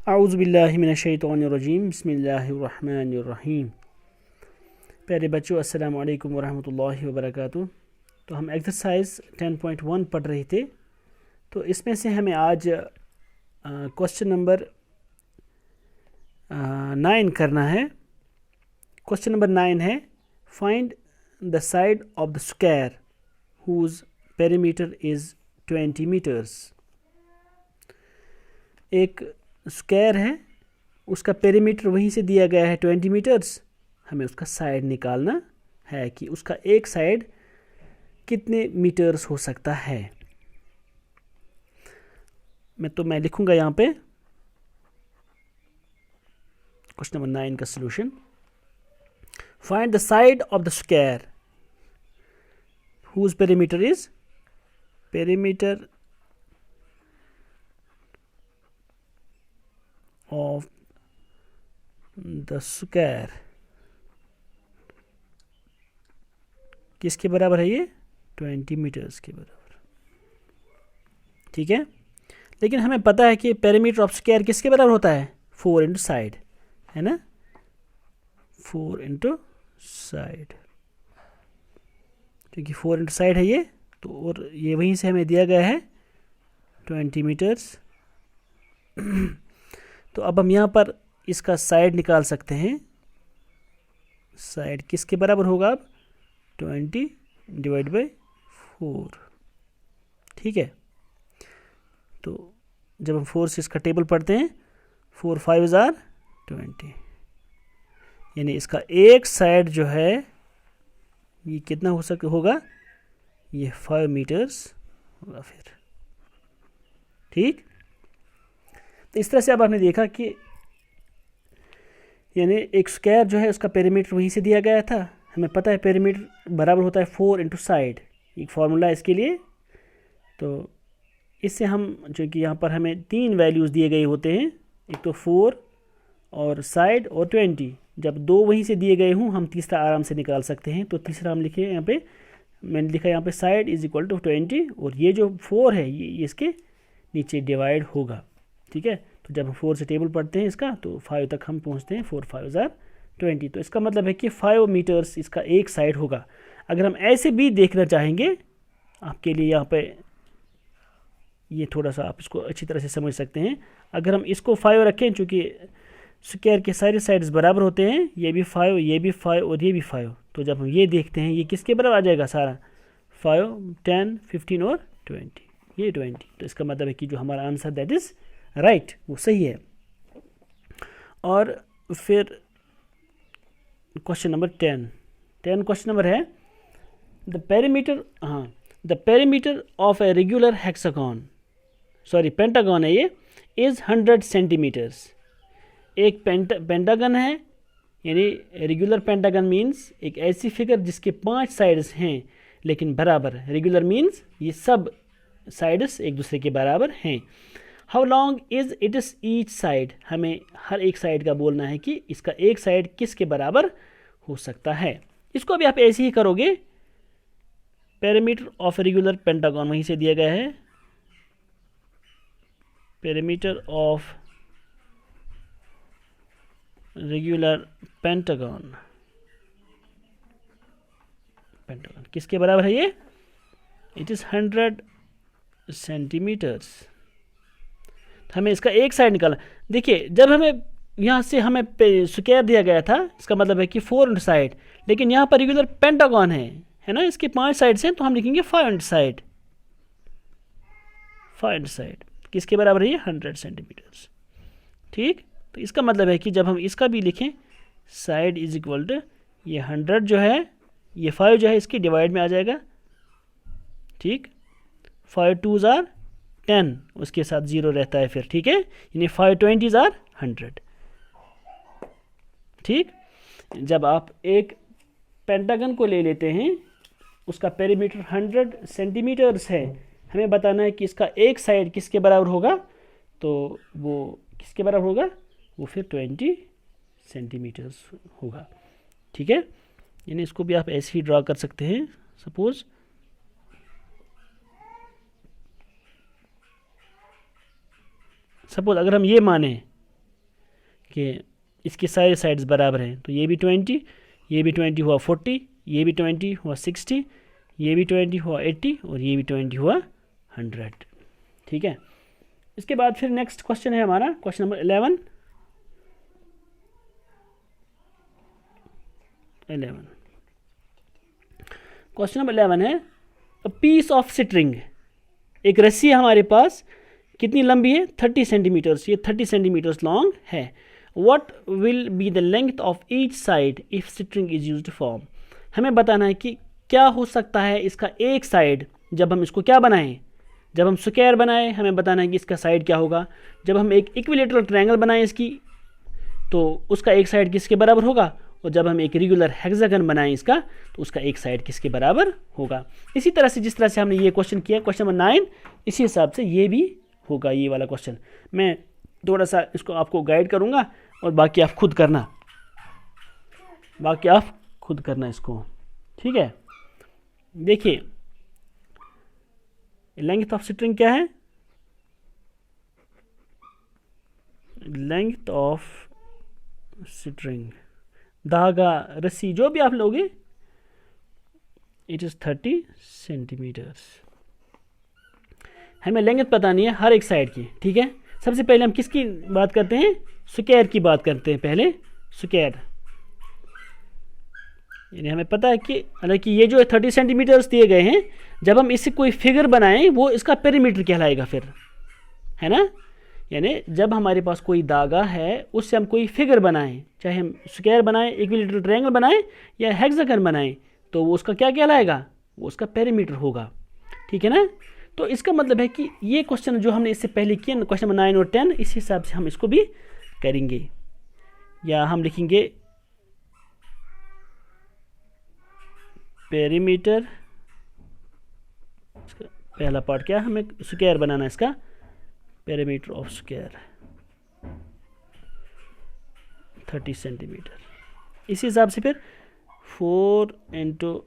औज़ुबिल्लाहि मिनश्शैतानिर्रजीम बिस्मिल्लाहिर्रहमानिर्रहीम। प्यारे बच्चों, अस्सलामु अलैकुम वरहमतुल्लाहि वबरकातुहू। तो हम एक्सरसाइज 10.1 पढ़ रहे थे। तो इसमें से हमें आज क्वेश्चन नंबर 9 करना है। क्वेश्चन नंबर 9 है, find the side of the square whose perimeter is 20 metres. एक स्क्वायर है, उसका पेरीमीटर वहीं से दिया गया है 20 मीटर्स। हमें उसका साइड निकालना है कि उसका एक साइड कितने मीटर्स हो सकता है। मैं लिखूंगा यहाँ पे क्वेश्चन नंबर 9 का solution. Find the side of the square whose perimeter is perimeter of the square किसके बराबर है? ये 20 मीटर्स के बराबर। ठीक है, लेकिन हमें पता है कि पेरीमीटर ऑफ स्क्वायर किसके बराबर होता है? 4 इंटू साइड, है ना, 4 इंटू साइड, क्योंकि 4 इंटू साइड है ये। तो और ये वहीं से हमें दिया गया है 20 मीटर्स। तो अब हम यहाँ पर इसका साइड निकाल सकते हैं। साइड किसके बराबर होगा? अब 20 डिवाइड बाई 4। ठीक है, तो जब हम 4 से इसका टेबल पढ़ते हैं, 4 5 जार 20, यानी इसका एक साइड जो है ये कितना होगा? ये 5 मीटर्स होगा फिर। ठीक, तो इस तरह से अब आपने देखा कि यानी एक स्क्वायर जो है उसका पेरीमीटर वहीं से दिया गया था। हमें पता है पेरीमीटर बराबर होता है 4 इंटू साइड, एक फार्मूला है इसके लिए। तो इससे हम जो कि यहाँ पर हमें 3 वैल्यूज़ दिए गए होते हैं, एक तो 4 और साइड और 20। जब 2 वहीं से दिए गए हों, हम तीसरा आराम से निकाल सकते हैं। तो तीसरा हम लिखे यहाँ पे, मैंने लिखा यहाँ पे साइड इज इक्वल टू 20, और ये जो 4 है ये इसके नीचे डिवाइड होगा। ठीक है, तो जब हम 4 से टेबल पढ़ते हैं इसका, तो 5 तक हम पहुँचते हैं। 4 5 जार 20। तो इसका मतलब है कि 5 मीटर्स इसका एक साइड होगा। अगर हम ऐसे भी देखना चाहेंगे, आपके लिए यहाँ पे ये थोड़ा सा आप इसको अच्छी तरह से समझ सकते हैं। अगर हम इसको 5 रखें, चूँकि स्क्वायर के सारे साइड्स बराबर होते हैं, ये भी 5, ये भी 5 और ये भी 5, तो जब हम ये देखते हैं ये किसके बराबर आ जाएगा? सारा 5 10 15 और 20, ये 20। तो इसका मतलब है कि जो हमारा आंसर दैट इज़ राइट, वो सही है। और फिर क्वेश्चन नंबर 10 क्वेश्चन नंबर है, the perimeter of a regular hexagon, pentagon है ये, इज़ 100 सेंटीमीटर्स। एक पेंटागन है, यानी रेगुलर पेंटागन मीन्स एक ऐसी फिगर जिसके 5 साइड्स हैं लेकिन बराबर। रेगुलर मीन्स ये सब साइड्स एक दूसरे के बराबर हैं। How long is it is each side, हमें हर एक साइड का बोलना है कि इसका एक साइड किसके बराबर हो सकता है। इसको अभी आप ऐसे ही करोगे, पेरीमीटर ऑफ रेगुलर पेंटागन वहीं से दिया गया है, पेरीमीटर ऑफ रेगुलर पेंटागन किसके बराबर है ये? It is 100 centimetres. हमें इसका एक साइड निकालना। देखिए, जब हमें यहाँ से हमें स्क्वायर दिया गया था, इसका मतलब है कि 4 इंटू साइड, लेकिन यहाँ पर रेगुलर पेंटागन है ना, इसके 5 साइड्स हैं, तो हम लिखेंगे 5 इंटू साइड। 5 इंटू साइड किसके बराबर है? ये 100 सेंटीमीटर्स। ठीक, तो इसका मतलब है कि जब हम इसका भी लिखें, साइड इज इक्वल टू ये 100 जो है, ये 5 जो है इसकी डिवाइड में आ जाएगा। ठीक, 5 2 जार 10, उसके साथ 0 रहता है फिर। ठीक है, यानी 5 20 जार 100। ठीक, जब आप एक पेंटागन को ले लेते हैं, उसका पेरीमीटर 100 सेंटीमीटर्स है, हमें बताना है कि इसका एक साइड किसके बराबर होगा। तो वो किसके बराबर होगा? वो फिर 20 सेंटीमीटर्स होगा। ठीक है, यानी इसको भी आप ऐसे ही ड्रा कर सकते हैं। सपोज अगर हम ये माने कि इसके सारे साइड्स बराबर हैं, तो ये भी 20, ये भी 20 हुआ 40, ये भी 20 हुआ 60, ये भी 20 हुआ 80 और ये भी 20 हुआ 100। ठीक है, इसके बाद फिर नेक्स्ट क्वेश्चन है हमारा क्वेश्चन नंबर 11। क्वेश्चन नंबर 11 है अ पीस ऑफ स्ट्रिंग, एक रस्सी है हमारे पास, कितनी लंबी है 30 सेंटीमीटर्स, ये 30 सेंटीमीटर्स लॉन्ग है। What will be the length of each side if string is used form, हमें बताना है कि क्या हो सकता है इसका एक साइड, जब हम इसको क्या बनाएं, जब हम स्क्वायर बनाएं हमें बताना है कि इसका साइड क्या होगा। जब हम एक इक्विलेटरल ट्रायंगल बनाएं इसकी, तो उसका एक साइड किसके बराबर होगा, और जब हम एक रेगुलर हेक्सागन बनाएं इसका, तो उसका एक साइड किसके बराबर होगा। इसी तरह से जिस तरह से हमने ये क्वेश्चन किया क्वेश्चन नंबर 9, इसी हिसाब से ये भी होगा। ये वाला क्वेश्चन मैं थोड़ा सा इसको आपको गाइड करूँगा और बाकी आप खुद करना, इसको। ठीक है, देखिए लेंथ ऑफ स्ट्रिंग क्या है, लेंथ ऑफ स्ट्रिंग, धागा, रस्सी, जो भी आप लोगे, इट इज 30 सेंटीमीटर्स। हमें लेंथ पता नहीं है हर एक साइड की। ठीक है, सबसे पहले हम किसकी बात करते हैं, स्क्वायर की बात करते हैं। पहले स्क्वायर, यानी हमें पता है कि हालांकि ये जो 30 सेंटीमीटर्स दिए गए हैं, जब हम इससे कोई फिगर बनाएं वो इसका पेरीमीटर कहलाएगा फिर, है ना। यानी जब हमारे पास कोई धागा है उससे हम कोई फिगर बनाएं, चाहे हम स्क्वायर बनाएं, इक्विलेटरल ट्रायंगल बनाएं या हेक्सागन बनाएं, तो वो उसका क्या कहलाएगा, वो उसका पेरीमीटर होगा। ठीक है ना। तो इसका मतलब है कि ये क्वेश्चन जो हमने इससे पहले किया क्वेश्चन नंबर 9 और 10, इस हिसाब से हम इसको भी करेंगे। या हम लिखेंगे पेरीमीटर, पहला पार्ट क्या, हमें स्क्वायर बनाना है, इसका पेरीमीटर ऑफ स्क्वायर 30 सेंटीमीटर। इसी हिसाब से फिर 4 into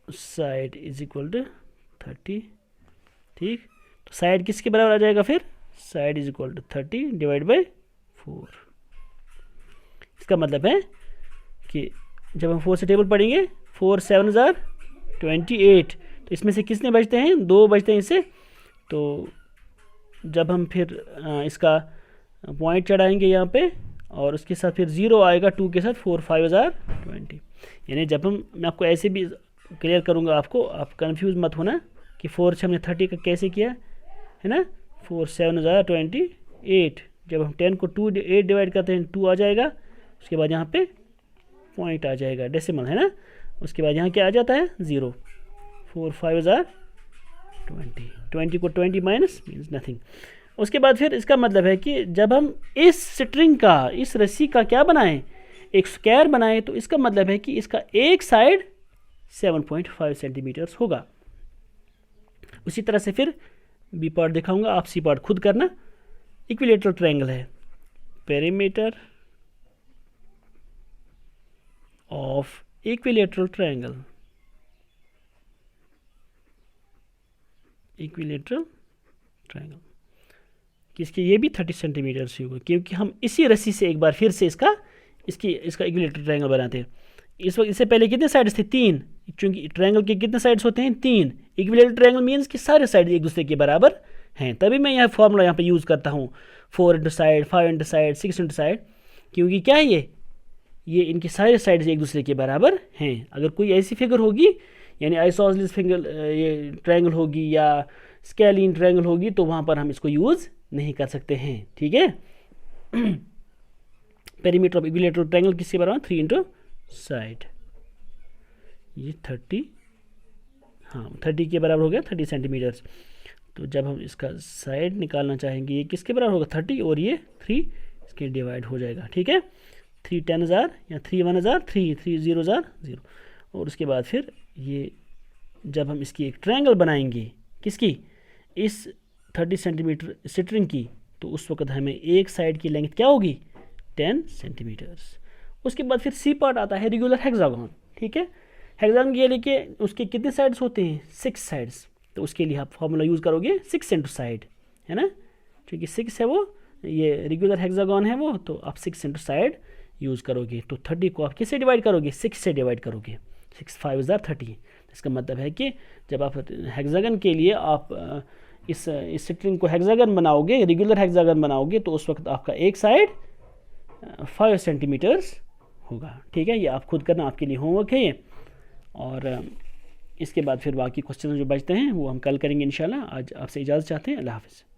side is equal to 30। ठीक, तो साइड किसके बराबर आ जाएगा फिर, side is equal to 30 divide by 4। इसका मतलब है कि जब हम 4 से टेबल पढ़ेंगे, 4 7 जार 28, तो इसमें से किसने बचते हैं, 2 बचते हैं इससे। तो जब हम फिर इसका पॉइंट चढ़ाएंगे यहाँ पे और उसके साथ फिर 0 आएगा 2 के साथ, 4 5 जार 20। यानी जब हम, मैं आपको ऐसे भी क्लियर करूँगा आपको, आप कंफ्यूज मत होना कि 4 से हमने 30 का कैसे किया है ना। 4 7 जार 28, जब हम 10 को 8 डिवाइड करते हैं 2 आ जाएगा, उसके बाद यहाँ पे पॉइंट आ जाएगा, डेसिमल है ना। उसके बाद यहाँ क्या आ जाता है 0। 4 5 जार 20 को 20 माइनस मीन्स नथिंग। उसके बाद फिर इसका मतलब है कि जब हम इस स्ट्रिंग का, इस रस्सी का क्या बनाएं, एक स्क्वायर बनाएं, तो इसका मतलब है कि इसका एक साइड 7.5 सेंटीमीटर्स होगा। उसी तरह से फिर बी पार्ट दिखाऊंगा, आप सी पार्ट खुद करना। इक्विलेटरल ट्रायंगल है, perimeter of equilateral triangle, equilateral triangle किसके, ये भी 30 सेंटीमीटर से होगा, क्योंकि हम इसी रस्सी से एक बार फिर से इसका इक्विलेटरल ट्रायंगल बनाते हैं। इस वक्त इससे पहले कितने साइड्स थे, 3, क्योंकि ट्रायंगल के कितने साइड्स होते हैं, 3। इक्विलेटरल ट्रायंगल मीन्स कि सारे साइड एक दूसरे के बराबर हैं, तभी मैं यह फॉर्मूला यहाँ पे यूज़ करता हूँ, 4 into side, 5 into side, 6 into side, क्योंकि क्या है ये इनके सारे साइड्स एक दूसरे के बराबर हैं। अगर कोई ऐसी फिगर होगी, यानी आइसोसेलेस फिगर ये ट्रायंगल होगी या स्केलीन ट्रायंगल होगी, तो वहाँ पर हम इसको यूज़ नहीं कर सकते हैं। ठीक है। पेरीमीटर ऑफ इक्विलेटरल ट्रायंगल किसके बराबर, 3 इंटू साइड, ये 30, हाँ 30 के बराबर हो गया, 30 सेंटीमीटर्स। तो जब हम इसका साइड निकालना चाहेंगे, ये किसके बराबर होगा, 30, और ये 3 इसके डिवाइड हो जाएगा। ठीक है, 3 10 जार या 3 1 जार 3 3 0 जार 0। और उसके बाद फिर ये जब हम इसकी एक ट्रायंगल बनाएंगे, किसकी, इस 30 सेंटीमीटर स्ट्रिंग की, तो उस वक्त हमें एक साइड की लेंथ क्या होगी, 10 सेंटीमीटर्स। उसके बाद फिर सी पार्ट आता है, रेगुलर हेक्सागन। ठीक है, हेक्सागन के लिए उसके कितने साइड्स होते हैं, 6 साइड्स। तो उसके लिए आप फॉर्मूला यूज़ करोगे 6 इंटू साइड, है ना, क्योंकि 6 है वो ये रेगुलर हेक्सागन है वो, तो आप 6 इंटू साइड यूज़ करोगे। तो 30 को आप किससे डिवाइड करोगे? 6 से डिवाइड करोगे। 6 5 = 30। इसका मतलब है कि जब आप हेक्सागन के लिए आप इस स्ट्रिंग को हेक्सागन बनाओगे, रेगुलर हेक्सागन बनाओगे, तो उस वक्त आपका एक साइड 5 सेंटीमीटर्स होगा। ठीक है, ये आप खुद करना, आपके लिए होमवर्क है ये। और इसके बाद फिर बाकी क्वेश्चन जो बचते हैं वो हम कल करेंगे इंशाल्लाह। आज आपसे इजाज़त चाहते हैं। अल्लाह हाफ़िज़।